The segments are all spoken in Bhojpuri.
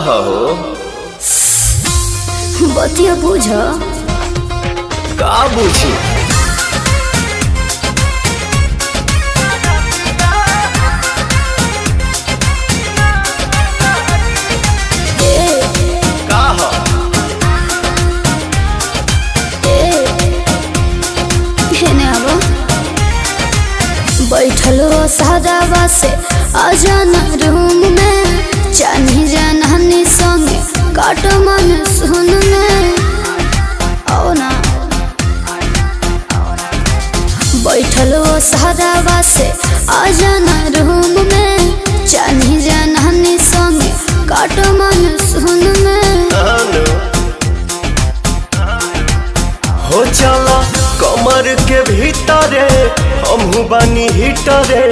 हो बतिया बुझ का बुझी का हो बैठल हो सादावा से आ जाना रूम में चानी जानी संगे काट मन सुन में आओ ना बैठल हो सादावा से आ जाना रूम में चानी जानी संगे काट मन सुन में हो चला कमर के भीतरे हमहू बानी हिटरे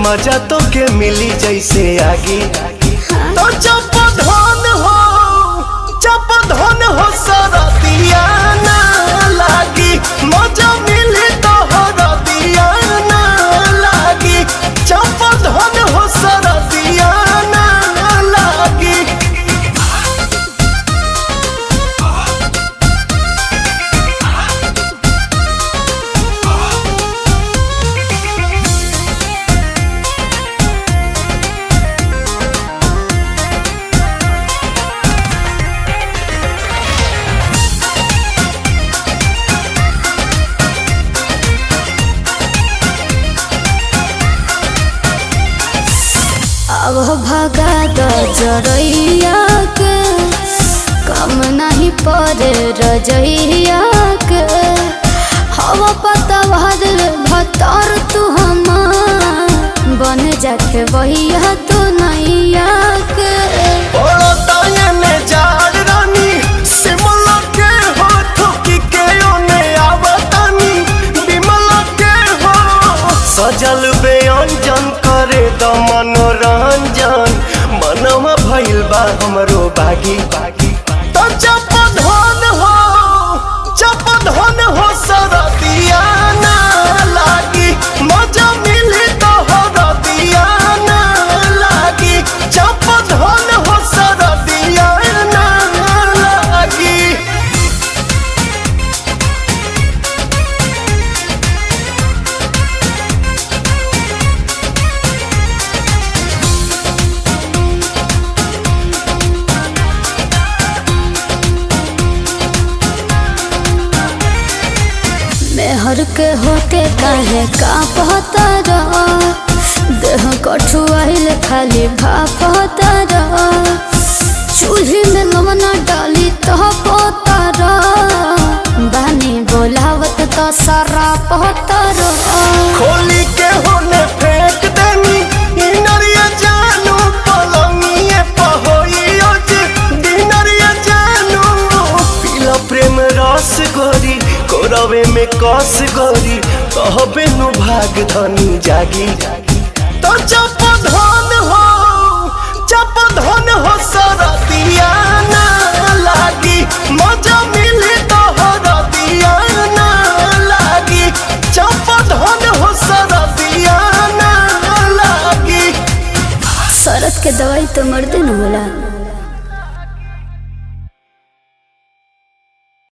मजा तो के मिली जैसे आगी तो जब धन हो सारा दिया ना लागी मजा मिली तो हरा दिया ना लागी जब धन हो सारा दिया ना लागी अब भगा द जरैया के कम नहीं पड़े रजैया के हवा पता भतर तू हमार बन जाके वहिया तो नैया के सजल व्यंजन करे द मनोरंजन मनवा भइल बा हमरो बागी तो जप धन हो सरदिया ना लागी मजा मिली तो हरदिया ना लागी जप धन हो सरदिया ना लागी मेहर के होके काहे का पता रहा देह कठुआइल खाली भापता रहा चूल्ही में लवना डाली तो पोता रहा बानी बोलावत तो सारा पोता रहा खोली के होने फेंक देनी इनरिया जानू पलंगिए पहोइयो जी दिनरिया जानू पीला प्रेम रस गोरी कोरवे में कस गोरी कहबे नु भाग धनी जागी तो जप धन हो सरदिया ना लागी मजा मिली तो हरदिया ना लागी जप धन हो सरदिया ना लागी शरत के दवाई तो मर्दे न होला।